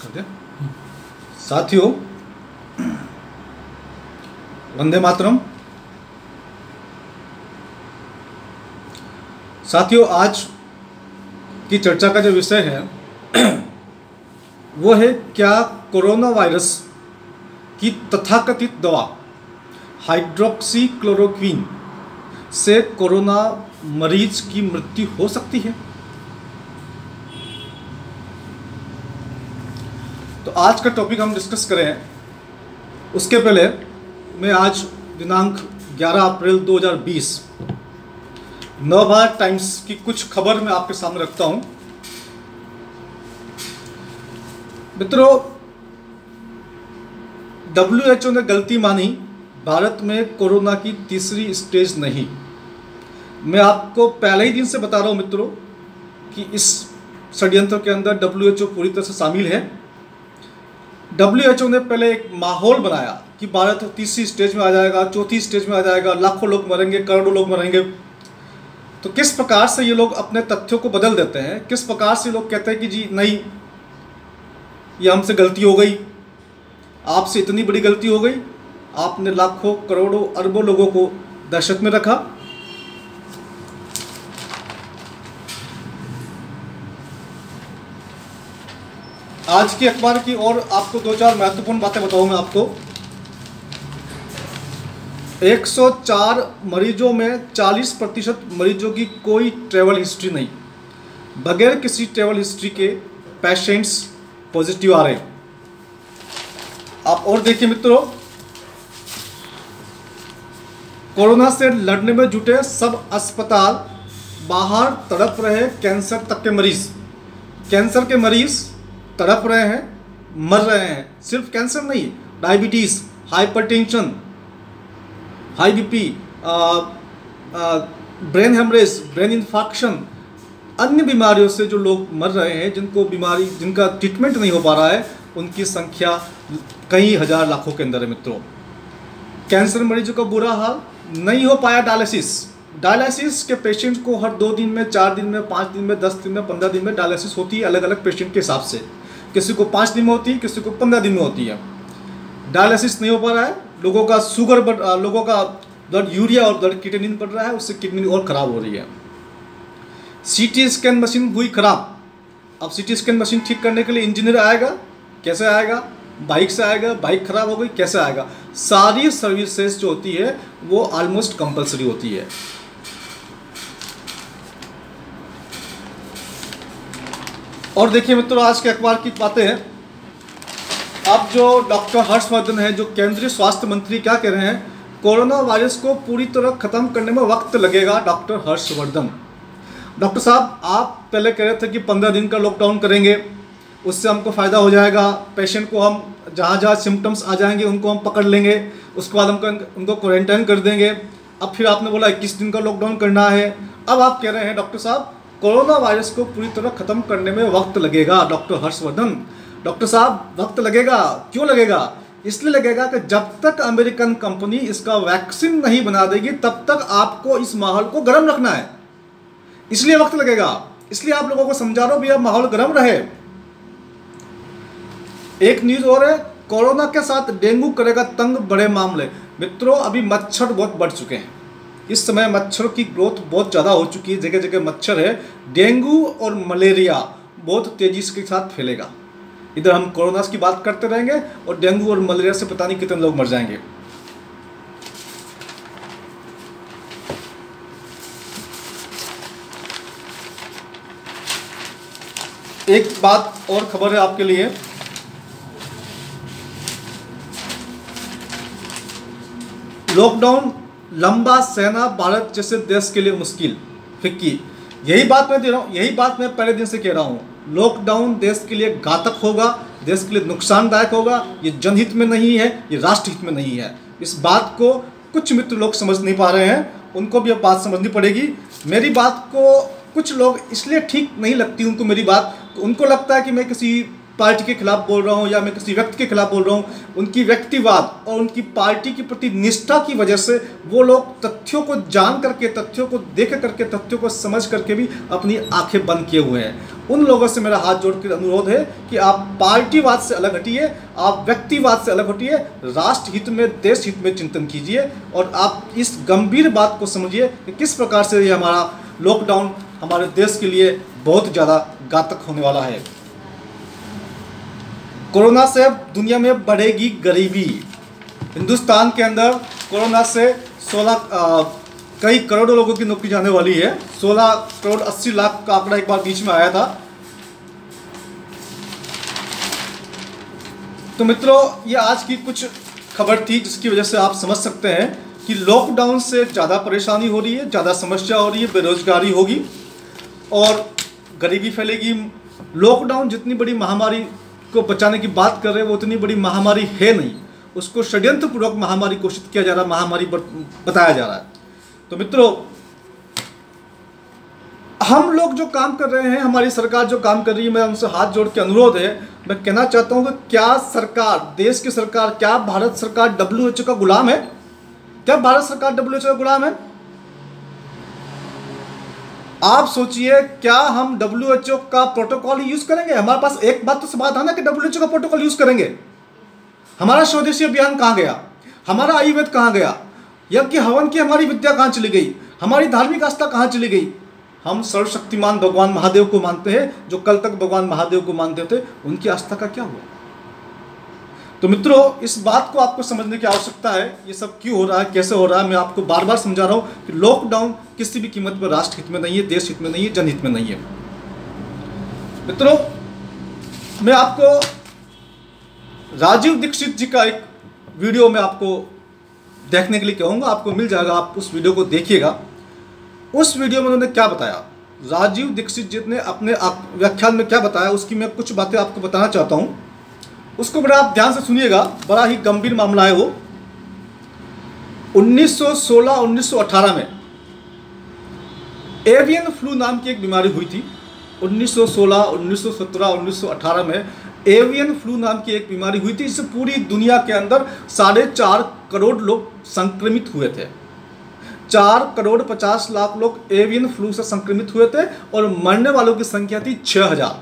कर दे। साथियों, वंदे मातरम। साथियों, आज की चर्चा का जो विषय है वो है क्या कोरोना वायरस की तथाकथित दवा हाइड्रोक्सी क्लोरोक्वीन से कोरोना मरीज की मृत्यु हो सकती है। तो आज का टॉपिक हम डिस्कस करें उसके पहले मैं आज दिनांक 11 अप्रैल 2020 नवभारत टाइम्स की कुछ खबर मैं आपके सामने रखता हूं। मित्रों, WHO ने गलती मानी, भारत में कोरोना की तीसरी स्टेज नहीं। मैं आपको पहले ही दिन से बता रहा हूं मित्रों कि इस षड्यंत्र के अंदर WHO पूरी तरह से शामिल है। WHO ने पहले एक माहौल बनाया कि भारत तीसरी स्टेज में आ जाएगा, चौथी स्टेज में आ जाएगा, लाखों लोग मरेंगे, करोड़ों लोग मरेंगे। तो किस प्रकार से ये लोग अपने तथ्यों को बदल देते हैं, किस प्रकार से लोग कहते हैं कि जी नहीं, ये हमसे गलती हो गई, आपसे इतनी बड़ी गलती हो गई, आपने लाखों करोड़ों अरबों लोगों को दहशत में रखा। आज की अखबार की और आपको दो चार महत्वपूर्ण बातें बताऊंगा। आपको 104 मरीजों में 40% मरीजों की कोई ट्रैवल हिस्ट्री नहीं। बगैर किसी ट्रैवल हिस्ट्री के पेशेंट्स पॉजिटिव आ रहे हैं। आप और देखिए मित्रों, कोरोना से लड़ने में जुटे सब अस्पताल, बाहर तड़प रहे कैंसर तक के मरीज। कैंसर के मरीज तड़प रहे हैं, मर रहे हैं। सिर्फ कैंसर नहीं, diabetes, hypertension, high BP, brain hemorrhage, brain infection, अन्य बीमारियों से जो लोग मर रहे हैं, जिनका ट्रीटमेंट नहीं हो पा रहा है, उनकी संख्या कई हजार लाखों के अंदर है मित्रों। कैंसर मरीजों का बुरा हाल, नहीं हो पाया डायलिसिस के पेशेंट को हर 2 दिन में, 4 दिन में, 5 दिन में, 10 दिन में, 15 दिन में डायलिसिस होती है, अलग अलग पेशेंट के हिसाब से। किसी को 5 दिन में होती है, किसी को 15 दिन में होती है। डायलिसिस नहीं हो पा रहा है, लोगों का लोगों का ब्लड यूरिया और ब्लड क्रिएटिनिन बढ़ रहा है, उससे किडनी और खराब हो रही है। CT स्कैन मशीन हुई खराब। अब CT स्कैन मशीन ठीक करने के लिए इंजीनियर आएगा, कैसे आएगा? बाइक से आएगा, बाइक खराब हो गई, कैसे आएगा? सारी सर्विसेज जो होती है वो ऑलमोस्ट कंपलसरी होती है। और देखिए मित्रों, आज के अखबार की बातें हैं। अब जो डॉक्टर हर्षवर्धन है, जो केंद्रीय स्वास्थ्य मंत्री, क्या कह रहे हैं? कोरोना वायरस को पूरी तरह खत्म करने में वक्त लगेगा। डॉक्टर हर्षवर्धन, डॉक्टर साहब, आप पहले कह रहे थे कि 15 दिन का लॉकडाउन करेंगे, उससे हमको फ़ायदा हो जाएगा। पेशेंट को हम जहाँ जहाँ सिम्टम्स आ जाएंगे उनको हम पकड़ लेंगे, उसके बाद उनको क्वारंटाइन कर देंगे। अब फिर आपने बोला 21 दिन का लॉकडाउन करना है। अब आप कह रहे हैं डॉक्टर साहब कोरोना वायरस को पूरी तरह ख़त्म करने में वक्त लगेगा। डॉक्टर हर्षवर्धन, डॉक्टर साहब वक्त लगेगा, क्यों लगेगा? इसलिए लगेगा कि जब तक अमेरिकन कंपनी इसका वैक्सीन नहीं बना देगी तब तक आपको इस माहौल को गर्म रखना है, इसलिए वक्त लगेगा। इसलिए आप लोगों को समझा रहा हूं भैया, माहौल गर्म रहे। एक न्यूज और है, कोरोना के साथ डेंगू करेगा तंग बड़े मामले। मित्रों, अभी मच्छर बहुत बढ़ चुके हैं। इस समय मच्छरों की ग्रोथ बहुत ज़्यादा हो चुकी है, जगह जगह मच्छर है। डेंगू और मलेरिया बहुत तेजी के साथ फैलेगा। इधर हम कोरोना की बात करते रहेंगे और डेंगू और मलेरिया से पता नहीं कितने लोग मर जाएंगे। एक बात और खबर है आपके लिए, लॉकडाउन लंबा सहना भारत जैसे देश के लिए मुश्किल। फिक्की, यही बात मैं दे रहा हूँ, यही बात मैं पहले दिन से कह रहा हूँ। लॉकडाउन देश के लिए घातक होगा, देश के लिए नुकसानदायक होगा। ये जनहित में नहीं है, ये राष्ट्रहित में नहीं है। इस बात को कुछ मित्र लोग समझ नहीं पा रहे हैं, उनको भी अब बात समझनी पड़ेगी। मेरी बात को कुछ लोग इसलिए ठीक नहीं लगती उनको मेरी बात, उनको लगता है कि मैं किसी पार्टी के खिलाफ बोल रहा हूँ या मैं किसी व्यक्ति के खिलाफ बोल रहा हूँ, उनकी व्यक्तिवाद और उनकी पार्टी के प्रति निष्ठा की वजह से वो लोग तथ्यों को जान करके, तथ्यों को देख करके, तथ्यों को समझ करके भी अपनी आंखें बंद किए हुए हैं। उन लोगों से मेरा हाथ जोड़ कर अनुरोध है कि आप पार्टीवाद से अलग हटिए, आप व्यक्तिवाद से अलग हटिए, राष्ट्र हित में, देश हित में चिंतन कीजिए और आप इस गंभीर बात को समझिए कि किस प्रकार से ये हमारा लॉकडाउन हमारे देश के लिए बहुत ज़्यादा घातक होने वाला है। कोरोना से दुनिया में बढ़ेगी गरीबी। हिंदुस्तान के अंदर कोरोना से 16 कई करोड़ लोगों की नौकरी जाने वाली है। 16 करोड़ 80 लाख का आंकड़ा एक बार बीच में आया था। तो मित्रों, ये आज की कुछ खबर थी जिसकी वजह से आप समझ सकते हैं कि लॉकडाउन से ज़्यादा परेशानी हो रही है, ज़्यादा समस्या हो रही है, बेरोजगारी होगी और गरीबी फैलेगी। लॉकडाउन जितनी बड़ी महामारी को बचाने की बात कर रहे हैं वो उतनी बड़ी महामारी है नहीं, उसको षड्यंत्रपूर्वक महामारी घोषित किया जा रहा है, महामारी बताया जा रहा है। तो मित्रों, हम लोग जो काम कर रहे हैं, हमारी सरकार जो काम कर रही है, मैं उनसे हाथ जोड़ के अनुरोध है, मैं कहना चाहता हूं कि क्या सरकार, देश की सरकार, क्या भारत सरकार WHO का गुलाम है? क्या भारत सरकार WHO का गुलाम है? आप सोचिए, क्या हम WHO का प्रोटोकॉल यूज करेंगे? हमारे पास एक बात तो समाधान है कि WHO का प्रोटोकॉल यूज करेंगे। हमारा स्वदेशी अभियान कहाँ गया? हमारा आयुर्वेद कहाँ गया? यज्ञ हवन की हमारी विद्या कहाँ चली गई? हमारी धार्मिक आस्था कहाँ चली गई? हम सर्वशक्तिमान भगवान महादेव को मानते हैं, जो कल तक भगवान महादेव को मानते थे, उनकी आस्था का क्या हुआ? तो मित्रों, इस बात को आपको समझने की आवश्यकता है। ये सब क्यों हो रहा है, कैसे हो रहा है, मैं आपको बार बार समझा रहा हूँ कि लॉकडाउन किसी भी कीमत पर राष्ट्र हित में नहीं है, देश हित में नहीं है, जनहित में नहीं है। मित्रों, मैं आपको राजीव दीक्षित जी का एक वीडियो में आपको देखने के लिए कहूँगा, आपको मिल जाएगा, आप उस वीडियो को देखिएगा। उस वीडियो में उन्होंने क्या बताया, राजीव दीक्षित जी ने अपने व्याख्यान में क्या बताया, उसकी मैं कुछ बातें आपको बताना चाहता हूँ। उसको बड़ा आप ध्यान से सुनिएगा, बड़ा ही गंभीर मामला है वो। 1916-1918 में एवियन फ्लू नाम की एक बीमारी हुई थी। 1916, 1917, 1918 में एवियन फ्लू नाम की एक बीमारी हुई थी, जिससे पूरी दुनिया के अंदर 4.5 करोड़ लोग संक्रमित हुए थे। 4,50,00,000 लोग एवियन फ्लू से संक्रमित हुए थे और मरने वालों की संख्या थी 6,000।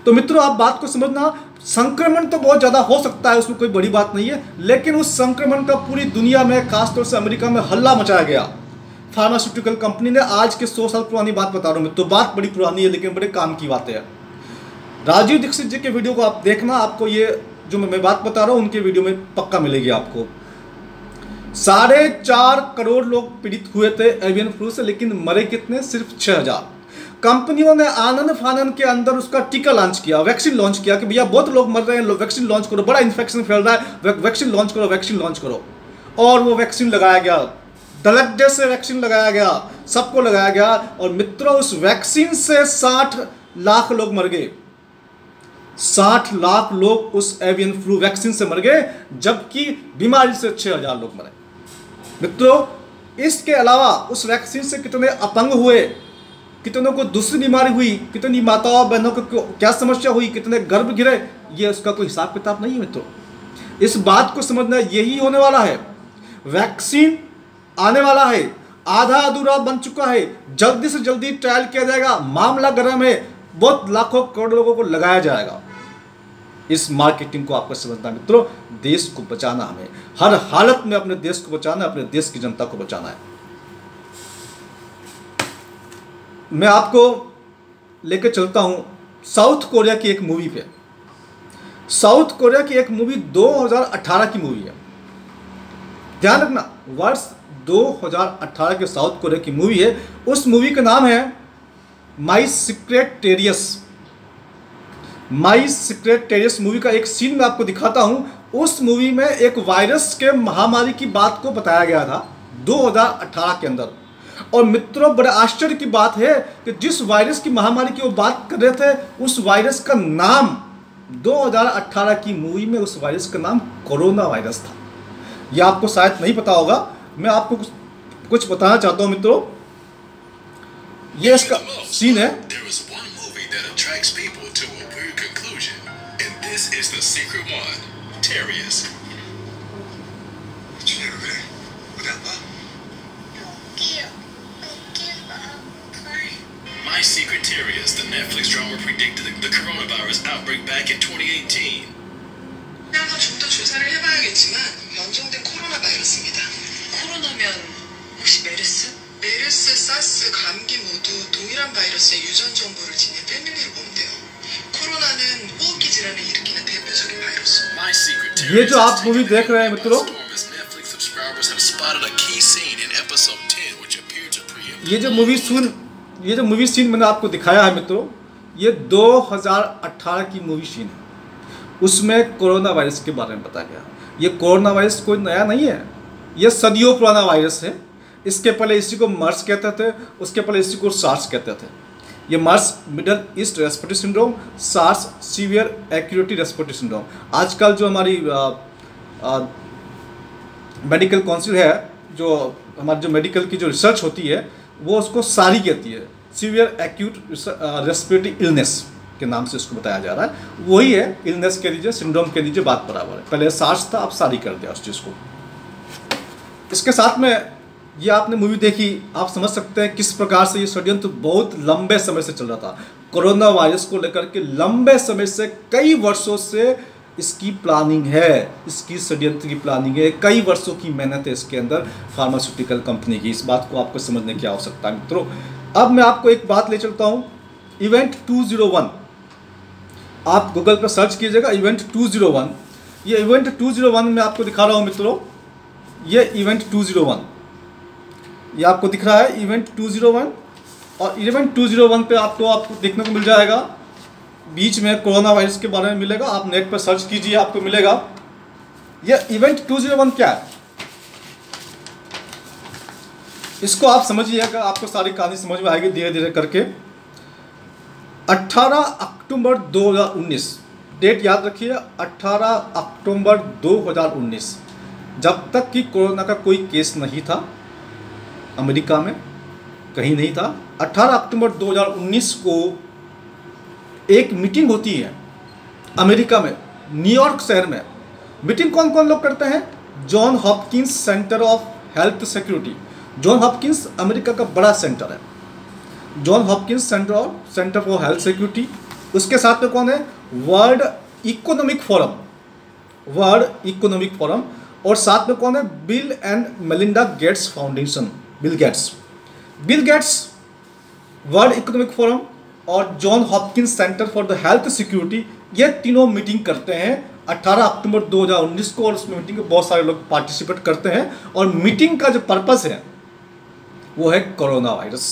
तो मित्रों, आप बात को समझना, संक्रमण तो बहुत ज़्यादा हो सकता है, उसमें कोई बड़ी बात नहीं है, लेकिन उस संक्रमण का पूरी दुनिया में, खासतौर से अमेरिका में हल्ला मचाया गया। फार्मास्यूटिकल कंपनी ने, आज के 100 साल पुरानी बात बता रहा हूँ मैं, तो बात बड़ी पुरानी है लेकिन बड़े काम की बातें हैं। राजीव दीक्षित जी के वीडियो को आप देखना, आपको ये जो मैं बात बता रहा हूँ उनके वीडियो में पक्का मिलेगी आपको। 4.5 करोड़ लोग पीड़ित हुए थे एवियन फ्लू से, लेकिन मरे कितने? सिर्फ 6,000। कंपनियों ने आनंद फानन के अंदर उसका टीका लॉन्च किया, वैक्सीन लॉन्च किया कि भैया बहुत लोग मर रहे हैं, वैक्सीन लॉन्च करो, बड़ा इन्फेक्शन फैल रहा है, वैक्सीन लॉन्च करो, वैक्सीन लॉन्च करो। और वो वैक्सीन लगाया गया, धड़ल्ले से वैक्सीन लगाया गया, सबको लगाया गया। और मित्रों, उस वैक्सीन से 60 लाख लोग मर गए। 60 लाख लोग उस एवियन फ्लू वैक्सीन से मर गए, जबकि बीमारी से 6,000 लोग मरे। मित्रों, इसके अलावा उस वैक्सीन से कितने अपंग हुए, कितनों को दूसरी बीमारी हुई, कितनी माताओं बहनों को क्या समस्या हुई, कितने गर्भ गिरे, ये उसका कोई हिसाब किताब नहीं है। मित्रों, इस बात को समझना, यही होने वाला है। वैक्सीन आने वाला है, आधा अधूरा बन चुका है, जल्दी से जल्दी ट्रायल किया जाएगा, मामला गर्म है, बहुत लाखों करोड़ लोगों को लगाया जाएगा। इस मार्केटिंग को आपको समझना मित्रों, देश को बचाना, हमें हर हालत में अपने देश को बचाना है, अपने देश की जनता को बचाना है। मैं आपको लेकर चलता हूं साउथ कोरिया की एक मूवी पे। साउथ कोरिया की एक मूवी 2018 की मूवी है, ध्यान रखना, वर्ष 2018 के साउथ कोरिया की मूवी है। उस मूवी का नाम है My Secret Terrius. My Secret Terrius movie का एक सीन मैं आपको दिखाता हूं। उस मूवी में एक वायरस के महामारी की बात को बताया गया था 2018 के अंदर। और मित्रों, बड़े आश्चर्य की बात है कि जिस वायरस की महामारी की वो बात कर रहे थे, उस वायरस का नाम 2018 की मूवी में उस वायरस का नाम कोरोना वायरस था। यह आपको शायद नहीं पता होगा, मैं आपको कुछ बताना चाहता हूं मित्रों। ये इसका सीन है। This is the secret one. Terrius. 준혁아 그래? 어디 아파? 여기가 아파요. My Secret Terrius, the Netflix drama predicted the coronavirus outbreak back in 2018. 그래서 좀 더 조사를 해봐야겠지만 연종된 코로나 바이러스입니다. 코로나면 혹시 메르스? 메르스, 사스, 감기 모두 동일한 바이러스의 유전 정보를 지닌 패밀리로 보면 돼요. 코로나는 호흡기 질환을 일으키는 대표적인 바이러스. My Secret ये Terrius जो आप is मूवी taken देख रहे हैं by मित्रों, storm as Netflix subscribers have spotted a key scene in episode 10 which appeared to preempt ये जो movie scene मैंने आपको दिखाया है मित्रों, ये 2018 की मूवी सीन है। उसमें कोरोना वायरस के बारे में बताया गया। ये कोरोना वायरस कोई नया नहीं है, ये सदियों पुराना वायरस है। इसके पहले इसी को मर्स कहते थे, उसके पहले इसी को सार्स कहते थे। ये MERS Middle East respiratory syndrome, SARS severe accuracy respiratory syndrome. आजकल जो हमारी मेडिकल काउंसिल है, जो हमारी जो मेडिकल की जो रिसर्च होती है, वो उसको सारी कहती है, सीवियर एक्यूट रेस्पिरेटरी इलनेस के नाम से इसको बताया जा रहा है। वही है, इलनेस कह दीजिए, सिंड्रोम कह दीजिए, बात बराबर है। पहले सार्स था, अब सारी कर दिया उस चीज़ को। इसके साथ में ये आपने मूवी देखी, आप समझ सकते हैं किस प्रकार से ये षड्यंत्र बहुत लंबे समय से चल रहा था। कोरोना वायरस को लेकर के लंबे समय से, कई वर्षों से इसकी प्लानिंग है, इसकी षड्यंत्र की प्लानिंग है, कई वर्षों की मेहनत है इसके अंदर फार्मास्यूटिकल कंपनी की। इस बात को आपको समझने की आवश्यकता है मित्रों। अब मैं आपको एक बात ले चलता हूँ, इवेंट 201। आप गूगल पर सर्च कीजिएगा इवेंट 201। ये इवेंट 201 में आपको दिखा रहा हूँ मित्रों, ये इवेंट 201 ये आपको दिख रहा है, इवेंट 201। और इवेंट 201 पे आपको देखने को मिल जाएगा, बीच में कोरोना वायरस के बारे में मिलेगा। आप नेट पर सर्च कीजिए, आपको मिलेगा। ये इवेंट 201 क्या है, इसको आप समझिएगा, आपको सारी कहानी समझ में आएगी धीरे धीरे करके। 18 अक्टूबर 2019, डेट याद रखिए, 18 अक्टूबर 2019। जब तक कि कोरोना का कोई केस नहीं था अमेरिका में, कहीं नहीं था। 18 अक्टूबर 2019 को एक मीटिंग होती है अमेरिका में, न्यूयॉर्क शहर में। मीटिंग कौन कौन लोग करते हैं? John Hopkins centre of health security. John Hopkins America का बड़ा सेंटर है, John Hopkins centre for health security. उसके साथ में कौन है? World Economic Forum. और साथ में कौन है? Bill and Melinda Gates foundation. Bill Gates, World Economic Forum और John Hopkins centre for the health security, ये तीनों मीटिंग करते हैं 18 अक्टूबर 2019 को। और उस मीटिंग में बहुत सारे लोग पार्टिसिपेट करते हैं। और मीटिंग का जो पर्पस है वो है कोरोना वायरस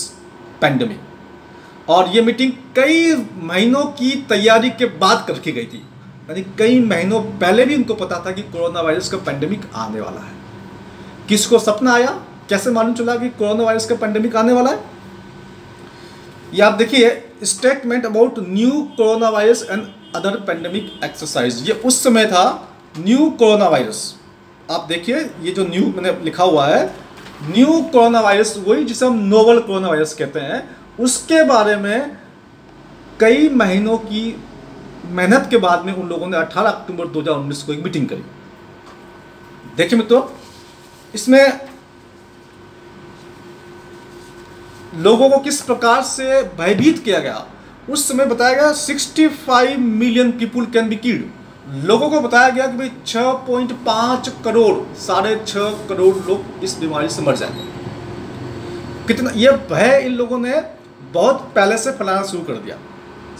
पैंडेमिक। और ये मीटिंग कई महीनों की तैयारी के बाद करके गई थी, यानी कई महीनों पहले भी उनको पता था कि कोरोना वायरस का पैंडेमिक आने वाला है। किसको सपना आया, कैसे मालूम चला कि कोरोना वायरस का पैंडेमिक आने वाला है? ये आप देखिए, statement about new corona virus and other pandemic exercise. ये उस समय था, न्यू कोरोना वायरस। आप देखिए, ये जो न्यू मैंने लिखा हुआ है, न्यू कोरोना वायरस, वही जिसे हम नोवल कोरोना वायरस कहते हैं, उसके बारे में कई महीनों की मेहनत के बाद में उन लोगों ने 18 अक्टूबर 2019 को एक मीटिंग करी। देखिए मित्रों, इसमें लोगों को किस प्रकार से भयभीत किया गया। उस समय बताया गया 65 million people can be killed. लोगों को बताया गया कि भाई 6.5 करोड़, 6.5 करोड़ लोग इस बीमारी से मर जाएंगे। कितना ये भय इन लोगों ने बहुत पहले से फैलाना शुरू कर दिया।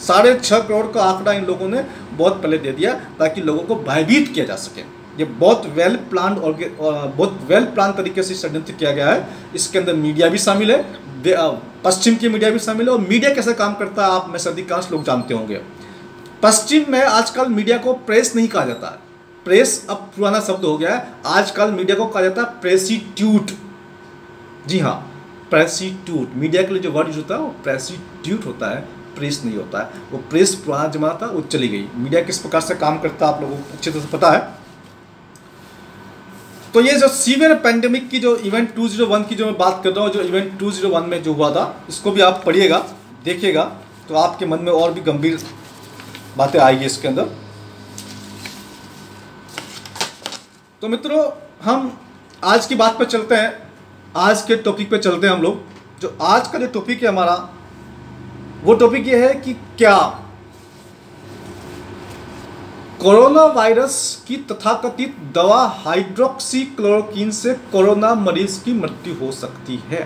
6.5 करोड़ का आंकड़ा इन लोगों ने बहुत पहले दे दिया ताकि लोगों को भयभीत किया जा सके। ये बहुत वेल प्लान और बहुत वेल प्लान तरीके से षड्यंत्र किया गया है। इसके अंदर मीडिया भी शामिल है, पश्चिम की मीडिया भी शामिल है। और मीडिया कैसे काम करता है आप में से अधिकांश लोग जानते होंगे। पश्चिम में आजकल मीडिया को प्रेस नहीं कहा जाता है, प्रेस अब पुराना शब्द हो गया है। आजकल मीडिया को कहा जाता है प्रेसिट्यूट। जी हाँ, प्रेसिट्यूट। मीडिया के लिए जो वर्ड यूज होता है वो प्रेसिट्यूट होता है, प्रेस नहीं होता है। वो प्रेस पुराना जमाना था, वो चली गई। मीडिया किस प्रकार से काम करता है आप लोगों को अच्छी तरह से पता है। तो ये जो सीवियर पेंडेमिक की जो इवेंट 201 की जो मैं बात कर रहा हूँ, जो इवेंट 201 में जो हुआ था, इसको भी आप पढ़िएगा, देखिएगा, तो आपके मन में और भी गंभीर बातें आएगी इसके अंदर। तो मित्रों, हम आज की बात पे चलते हैं, आज के टॉपिक पे चलते हैं हम लोग। जो आज का जो टॉपिक है हमारा, वो टॉपिक ये है कि क्या कोरोना वायरस की तथाकथित दवा हाइड्रोक्सीक्लोरोक्वीन से कोरोना मरीज की मृत्यु हो सकती है।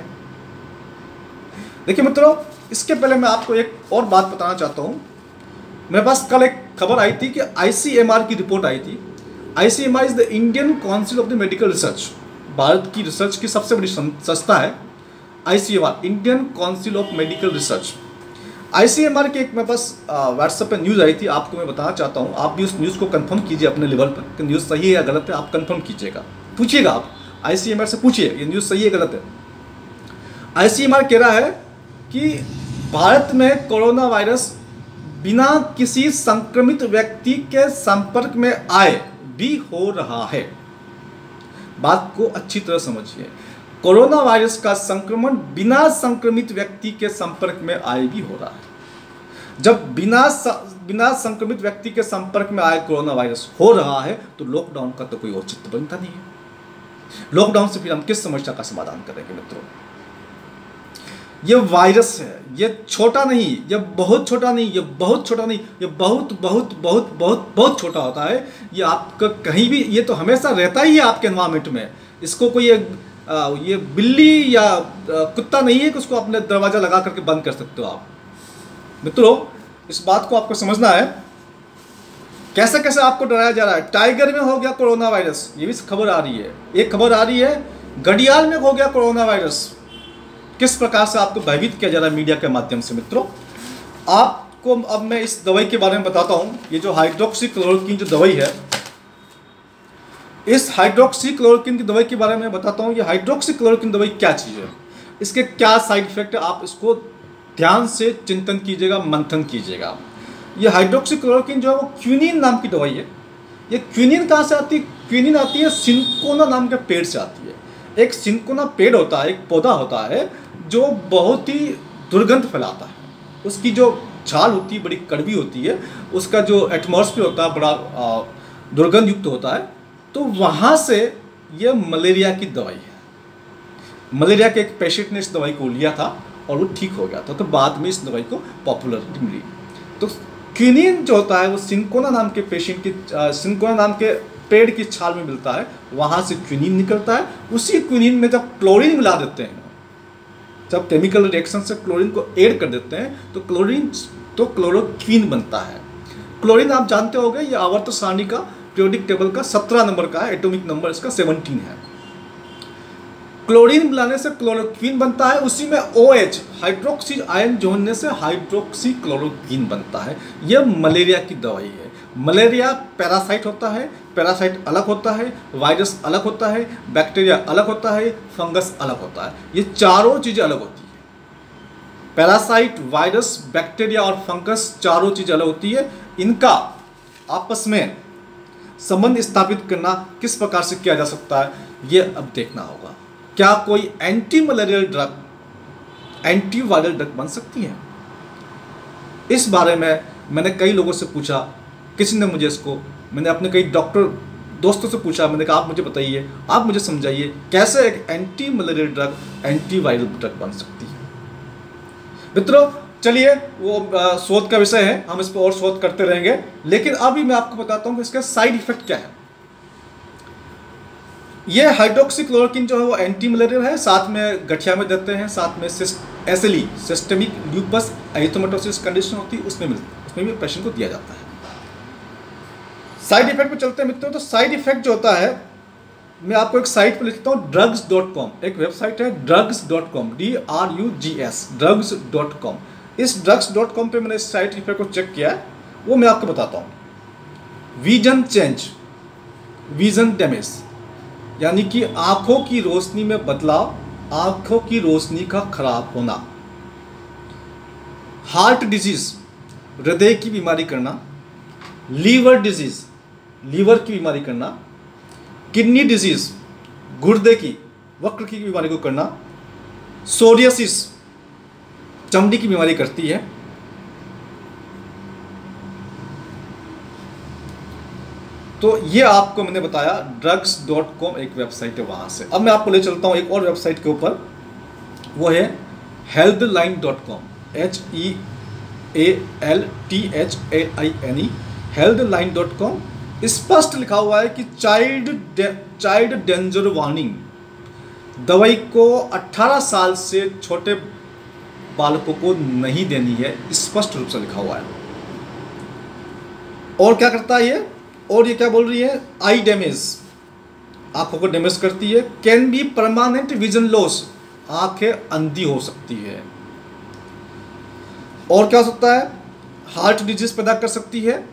देखिए मित्रों, इसके पहले मैं आपको एक और बात बताना चाहता हूँ। मेरे पास कल एक खबर आई थी कि ICMR की रिपोर्ट आई थी। ICMR is the Indian council of the medical research, Bharat की रिसर्च की सबसे बड़ी संस्था है ICMR, Indian council of medical research. ICMR की एक मेरे पास व्हाट्सएप पे न्यूज़ आई थी, आपको मैं बताना चाहता हूँ। आप भी उस न्यूज़ को कंफर्म कीजिए अपने लेवल पर कि न्यूज़ सही है या गलत है, आप कंफर्म कीजिएगा, पूछिएगा आप ICMR से पूछिए ये न्यूज़ सही है गलत है। ICMR कह रहा है कि भारत में कोरोना वायरस बिना किसी संक्रमित व्यक्ति के संपर्क में आए भी हो रहा है। बात को अच्छी तरह समझिए, कोरोना वायरस का संक्रमण बिना संक्रमित व्यक्ति के संपर्क में आए भी हो रहा है। जब बिना संक्रमित व्यक्ति के संपर्क में आए कोरोना वायरस हो रहा है तो लॉकडाउन का तो कोई औचित्य बनता नहीं है। लॉकडाउन से फिर हम किस समस्या का समाधान करेंगे मित्रों? ये वायरस है, ये छोटा नहीं, ये बहुत छोटा नहीं, ये बहुत छोटा नहीं, ये बहुत बहुत बहुत बहुत बहुत छोटा होता है। ये आपका कहीं भी, ये तो हमेशा रहता ही है आपके एनवायरमेंट में। इसको कोई ये बिल्ली या कुत्ता नहीं है कि उसको अपने दरवाज़ा लगा करके बंद कर सकते हो आप। मित्रों, इस बात को आपको समझना है। कैसे कैसे आपको डराया जा रहा है। टाइगर में हो गया कोरोना वायरस, ये भी खबर आ रही है। एक खबर आ रही है घड़ियाल में हो गया कोरोना वायरस। किस प्रकार से आपको भयभीत किया जा रहा है मीडिया के माध्यम से। मित्रों, आपको अब मैं इस दवाई के बारे में बताता हूँ। ये जो हाइड्रोक्सीक्लोरोक्वीन जो दवाई है, इस हाइड्रोक्सीक्लोरोक्वीन की दवाई के बारे में बताता हूँ। ये हाइड्रोक्सीक्लोरोक्वीन दवाई क्या चीज़ है, इसके क्या साइड इफेक्ट है, आप इसको ध्यान से चिंतन कीजिएगा, मंथन कीजिएगा। ये हाइड्रोक्सीक्लोरोक्वीन जो है वो क्विनिन नाम की दवाई है। ये क्विनिन कहाँ से आती है? क्विनिन आती है सिंकोना नाम के पेड़ से आती है। एक सिंकोना पेड़ होता है, एक पौधा होता है जो बहुत ही दुर्गंध फैलाता है। उसकी जो छाल होती है बड़ी कड़वी होती है, उसका जो एटमॉस्फेयर होता है बड़ा दुर्गंध युक्त होता है। तो वहाँ से ये मलेरिया की दवाई है। मलेरिया के एक पेशेंट ने इस दवाई को लिया था और वो ठीक हो गया था, तो बाद में इस दवाई को पॉपुलरिटी मिली। तो क्विनिन जो होता है वो सिंकोना नाम के पेशेंट की सिंकोना नाम के पेड़ की छाल में मिलता है, वहाँ से क्विनिन निकलता है। उसी क्विनिन में जब क्लोरीन मिला देते हैं, जब केमिकल रिएक्शन से क्लोरीन को ऐड कर देते हैं तो क्लोरोक्वीन बनता है। क्लोरीन आप जानते होंगे, ये आवर्त सारणी का पीरियोडिक टेबल का 17 नंबर का है, एटॉमिक नंबर इसका 17 है। क्लोरीन मिलाने से क्लोरोक्वीन बनता है, उसी में OH हाइड्रोक्सी आयन जोड़ने से हाइड्रोक्सीक्लोरोक्वीन बनता है। यह मलेरिया की दवाई है। मलेरिया पैरासाइट होता है, पैरासाइट अलग होता है, वायरस अलग होता है, बैक्टीरिया अलग होता है, फंगस अलग होता है। ये चारों चीज़ें अलग होती है। पैरासाइट, वायरस, बैक्टीरिया और फंगस चारों चीज़ें अलग होती है। इनका आपस में संबंध स्थापित करना किस प्रकार से किया जा सकता है, ये अब देखना होगा। क्या कोई anti malarial drug, antiviral drug बन सकती है? इस बारे में मैंने कई लोगों से पूछा, किसी ने मुझे इसको, मैंने अपने कई डॉक्टर दोस्तों से पूछा। मैंने कहा आप मुझे बताइए, आप मुझे समझाइए कैसे एक anti malarial drug, antiviral drug बन सकती है। मित्रों, चलिए वो शोध का विषय है, हम इस पर और शोध करते रहेंगे। लेकिन अभी मैं आपको बताता हूँ कि इसका साइड इफेक्ट क्या है। ये हाइड्रोक्सीक्लोरोक्वीन जो है वो एंटी मलेरियल है, साथ में गठिया में देते हैं, साथ में SLE सिस्टेमिक ल्यूपस एरिथेमेटोसिस कंडीशन होती है, उसमें भी पेशेंट को दिया जाता है। साइड इफेक्ट पे चलते हैं मित्रों। तो साइड इफेक्ट जो होता है, मैं आपको एक साइट पर लिखता हूँ, drugs.com, एक वेबसाइट है drugs.com, DRUGS, drugs.com। इस drugs.com पे मैंने इस साइड इफेक्ट को चेक किया है, वो मैं आपको बताता हूँ। विजन चेंज, विजन डैमेज, यानी कि आंखों की रोशनी में बदलाव, आंखों की रोशनी का खराब होना। हार्ट डिजीज, हृदय की बीमारी करना। लीवर डिजीज, लीवर की बीमारी करना। किडनी डिजीज, गुर्दे की, वक्र की बीमारी को करना। सोरियासिस, चमड़ी की बीमारी करती है। तो ये आपको मैंने बताया drugs.com एक वेबसाइट है वहाँ से। अब मैं आपको ले चलता हूँ एक और वेबसाइट के ऊपर, वो है healthline.com, HEALTHAINE, healthline.com। स्पष्ट लिखा हुआ है कि चाइल्ड डेंजर वार्निंग, दवाई को 18 साल से छोटे बालकों को नहीं देनी है, स्पष्ट रूप से लिखा हुआ है। और क्या करता है ये, और ये क्या बोल रही है, आई डैमेज, आंखों को डैमेज करती है, can be permanent vision loss, आंखें अंधी हो सकती है, और क्या हो सकता है, हार्ट डिजीज पैदा कर सकती है,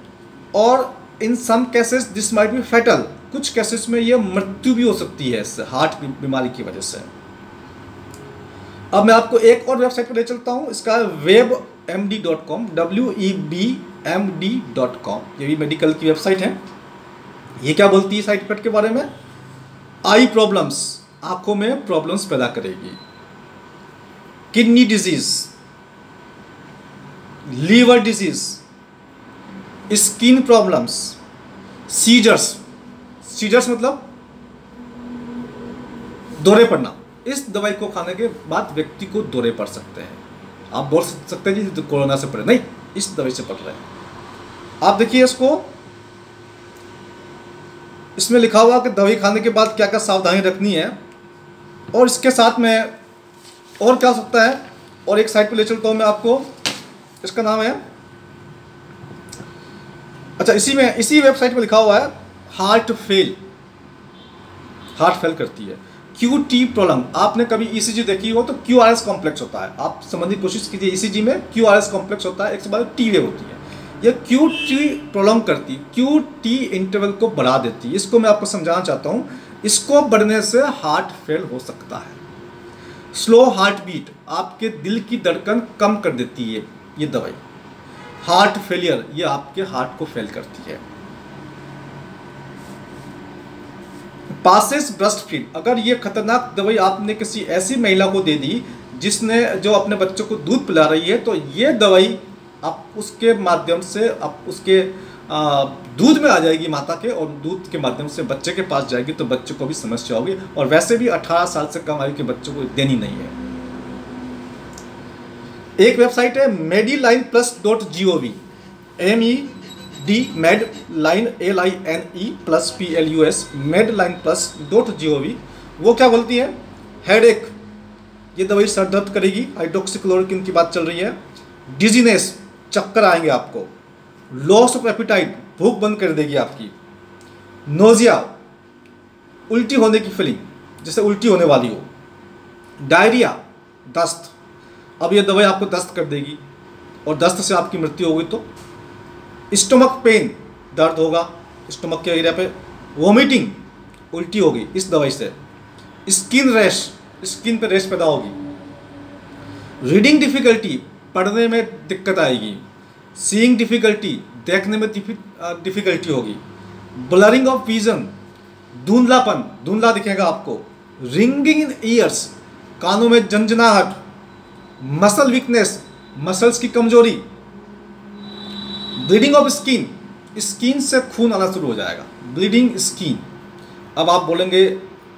और in some cases this might be fatal, कुछ केसेस में ये मृत्यु भी हो सकती है इससे, हार्ट बीमारी की वजह से। अब मैं आपको एक और वेबसाइट पर ले चलता हूँ, इसका webmd.com, webmd.com, ये भी मेडिकल की वेबसाइट है। ये क्या बोलती है साइड इफेक्ट के बारे में, आई प्रॉब्लम्स, आंखों में प्रॉब्लम्स पैदा करेगी, kidney disease, liver disease, skin problems, seizures मतलब दौरे पड़ना, इस दवाई को खाने के बाद व्यक्ति को दौरे पड़ सकते हैं। आप बोल सकते हैं जी तो कोरोना से पड़े, नहीं, इस दवाई से पड़ रहे हैं। आप देखिए इसको, इसमें लिखा हुआ कि दवाई खाने के बाद क्या क्या सावधानी रखनी है, और इसके साथ में और क्या हो सकता है। और एक साइट पे ले चलता हूँ मैं आपको, इसका नाम है, अच्छा इसी वेबसाइट पे लिखा हुआ है हार्ट फेल करती है, QT प्रॉब्लम। आपने कभी ECG देखी हो तो QRS कॉम्प्लेक्स होता है, आप समझने की कोशिश कीजिए, ECG में QRS कॉम्प्लेक्स होता है, एक से बाद T वेव होती है, ये QT प्रॉब्लम करती है, QT इंटरवल को बढ़ा देती है। इसको मैं आपको समझाना चाहता हूँ, इसको बढ़ने से हार्ट फेल हो सकता है। स्लो हार्ट बीट, आपके दिल की धड़कन कम कर देती है ये दवाई। हार्ट फेलियर, ये आपके हार्ट को फेल करती है। पासेस ब्रेस्ट फीड, अगर ये खतरनाक दवाई आपने किसी ऐसी महिला को दे दी जिसने जो अपने बच्चों को दूध पिला रही है, तो ये दवाई आप उसके माध्यम से आप उसके दूध में आ जाएगी माता के, और दूध के माध्यम से बच्चे के पास जाएगी, तो बच्चे को भी समस्या होगी। और वैसे भी 18 साल से कम आयु के बच्चों को देनी नहीं है। एक वेबसाइट है mediline+.gov, medline+plus, medline+.gov। वो क्या बोलती है, हेडेक, ये दवाई सर दर्द करेगी, हाइड्रोक्सीक्लोरोक्विन की बात चल रही है। डिजीनेस, चक्कर आएंगे आपको। लॉस ऑफ एपिटाइट, भूख बंद कर देगी आपकी। नोजिया, उल्टी होने की फीलिंग, जैसे उल्टी होने वाली हो। डायरिया, दस्त, अब ये दवाई आपको दस्त कर देगी, और दस्त से आपकी मृत्यु होगी। तो स्टमक पेन, दर्द होगा स्टमक के एरिया पे। वोमिटिंग, उल्टी होगी इस दवाई से। स्किन रैश, स्किन पे रैश पैदा होगी। रीडिंग डिफिकल्टी, पढ़ने में दिक्कत आएगी। सीइंग डिफिकल्टी, देखने में डिफिकल्टी होगी। ब्लरिंग ऑफ विजन, धुंधलापन, धुंधला दिखेगा आपको। रिंगिंग इन ईयर्स, कानों में झंझनाहट। मसल वीकनेस, मसल्स की कमजोरी। ब्लीडिंग ऑफ स्किन, स्किन से खून आना शुरू हो जाएगा, ब्लीडिंग स्किन। अब आप बोलेंगे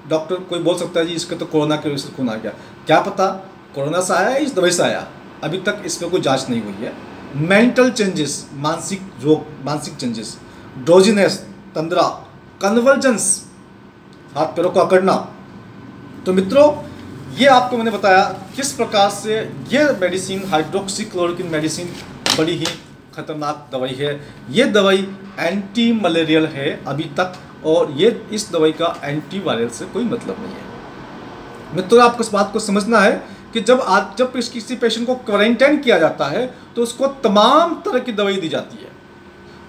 डॉक्टर, कोई बोल सकता है जी इसके तो कोरोना की वजह से खून आ गया। क्या पता कोरोना से आया या इस दवाई से आया, अभी तक इस पर कोई जांच नहीं हुई है। मेंटल चेंजेस, मानसिक रोग, मानसिक चेंजेस। ड्रोजीनेस, तंद्रा। कन्वर्जेंस, हाथ पैरों को अकड़ना। तो मित्रों, ये आपको मैंने बताया किस प्रकार से ये मेडिसिन, हाइड्रोक्सीक्लोरोक्विन मेडिसिन, बड़ी ही खतरनाक दवाई है। ये दवाई एंटी मलेरियल है अभी तक, और ये इस दवाई का एंटी वायरल से कोई मतलब नहीं है। मित्रों, आपको इस बात को समझना है कि जब किसी पेशेंट को क्वारंटाइन किया जाता है तो उसको तमाम तरह की दवाई दी जाती है।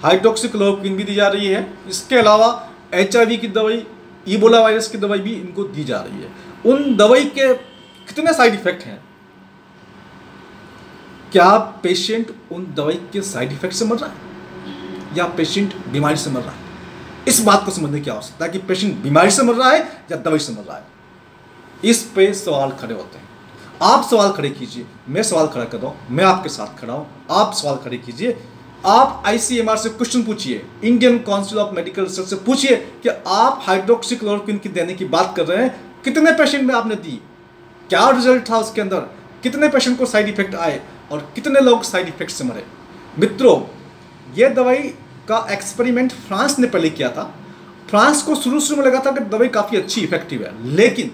हाइड्रोक्सीक्लोरोक्विन भी दी जा रही है, इसके अलावा HIV की दवाई, इबोला वायरस की दवाई भी इनको दी जा रही है। उन दवाई के कितने साइड इफेक्ट हैं, क्या पेशेंट उन दवाई के साइड इफेक्ट से मर रहा है या पेशेंट बीमारी से मर रहा है, इस बात को समझने की आवश्यकता है कि पेशेंट बीमारी से मर रहा है या दवाई से मर रहा है। इस पे सवाल खड़े होते हैं। आप सवाल खड़े कीजिए, मैं सवाल खड़ा कर रहा हूँ, मैं आपके साथ खड़ा हूँ, आप सवाल खड़े कीजिए। आप ICMR से क्वेश्चन पूछिए, Indian council of medical research से पूछिए कि आप हाइड्रोक्सीक्लोरोक्विन की देने की बात कर रहे हैं, कितने पेशेंट में आपने दी, क्या रिजल्ट था उसके अंदर, कितने पेशेंट को साइड इफेक्ट आए और कितने लोग साइड इफेक्ट से मरे। मित्रों, ये दवाई का एक्सपेरिमेंट फ्रांस ने पहले किया था। फ्रांस को शुरू में लगा था कि दवाई काफ़ी अच्छी इफेक्टिव है, लेकिन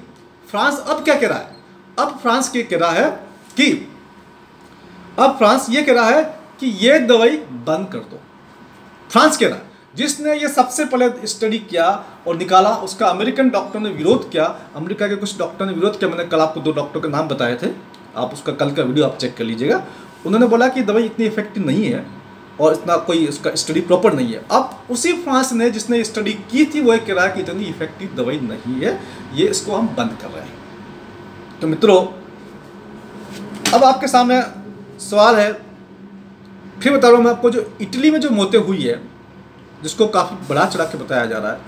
फ्रांस अब क्या कह रहा है, अब फ्रांस ये कह रहा है कि कि ये दवाई बंद कर दो। फ्रांस कह रहा है, जिसने ये सबसे पहले स्टडी किया और निकाला उसका अमेरिकन डॉक्टर ने विरोध किया, अमेरिका के कुछ डॉक्टर ने विरोध किया। मैंने कल आपको 2 डॉक्टर के नाम बताए थे, आप उसका कल का वीडियो आप चेक कर लीजिएगा। उन्होंने बोला कि दवाई इतनी इफेक्टिव नहीं है और इतना कोई उसका स्टडी प्रॉपर नहीं है। अब उसी फ्रांस ने जिसने स्टडी की थी वो ये कह रहा है कि इतनी इफेक्टिव दवाई नहीं है, ये इसको हम बंद कर रहे हैं। तो मित्रों, अब आपके सामने सवाल है, फिर बता रहा हूँ मैं आपको, जो इटली में जो मौतें हुई है, जिसको काफ़ी बढ़ा चढ़ा के बताया जा रहा है,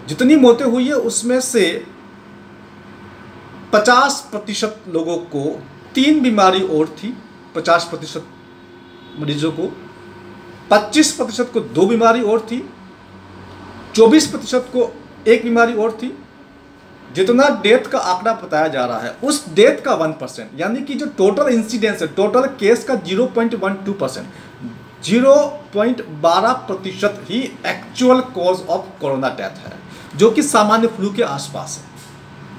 जितनी मौतें हुई है उसमें से 50% लोगों को 3 बीमारी और थी, 50% मरीजों को, 25% को 2 बीमारी और थी, 24% को 1 बीमारी और थी। जितना डेथ का आंकड़ा बताया जा रहा है उस डेथ का 1%, यानी कि जो टोटल इंसिडेंस है, टोटल केस का 0.12%, 0.12% ही actual cause of corona death है, जो कि सामान्य फ्लू के आसपास है।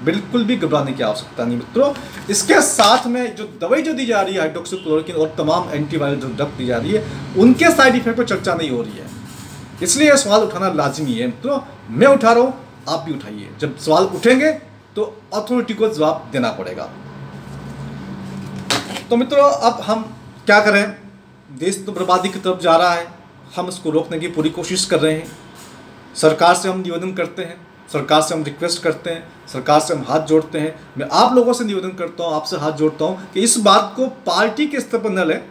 बिल्कुल भी घबराने की आवश्यकता नहीं मित्रों। इसके साथ में जो दवाई जो दी जा रही है हाइड्रोक्सीक्लोरोक्विन और तमाम एंटीवायरल जो ड्रग दी जा रही है, उनके साइड इफेक्ट पर चर्चा नहीं हो रही है, इसलिए यह सवाल उठाना लाजमी है मित्रों। मैं उठा रहा हूँ, आप भी उठाइए। जब सवाल उठेंगे तो अथॉरिटी को जवाब देना पड़ेगा। तो मित्रों, अब हम क्या करें, देश तो बर्बादी की तरफ जा रहा है, हम इसको रोकने की पूरी कोशिश कर रहे हैं। सरकार से हम निवेदन करते हैं, सरकार से हम रिक्वेस्ट करते हैं, सरकार से हम हाथ जोड़ते हैं। मैं आप लोगों से निवेदन करता हूं, आपसे हाथ जोड़ता हूं कि इस बात को पार्टी के स्तर पर न लें,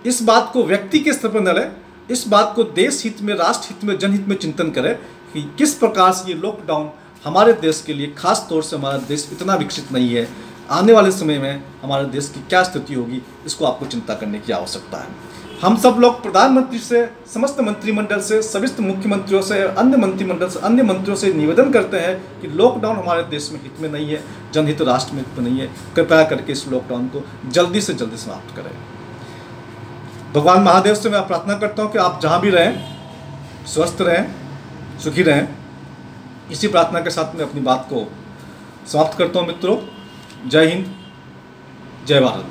इस बात को व्यक्ति के स्तर पर न लें, इस बात को देश हित में, राष्ट्र हित में, जनहित में चिंतन करें कि किस प्रकार से ये लॉकडाउन हमारे देश के लिए, खास तौर से हमारा देश इतना विकसित नहीं है, आने वाले समय में हमारे देश की क्या स्थिति होगी, इसको आपको चिंता करने की आवश्यकता है। हम सब लोग प्रधानमंत्री से, समस्त मंत्रिमंडल से, सभी मुख्यमंत्रियों से, अन्य मंत्रिमंडल से, अन्य मंत्रियों से निवेदन करते हैं कि लॉकडाउन हमारे देश में हित में नहीं है, जनहित राष्ट्र में हित में नहीं है। कृपया करके इस लॉकडाउन को जल्दी से जल्दी समाप्त करें। भगवान महादेव से मैं प्रार्थना करता हूँ कि आप जहाँ भी रहें, स्वस्थ रहें, सुखी रहें। इसी प्रार्थना के साथ मैं अपनी बात को समाप्त करता हूँ मित्रों। जय हिंद, जय भारत।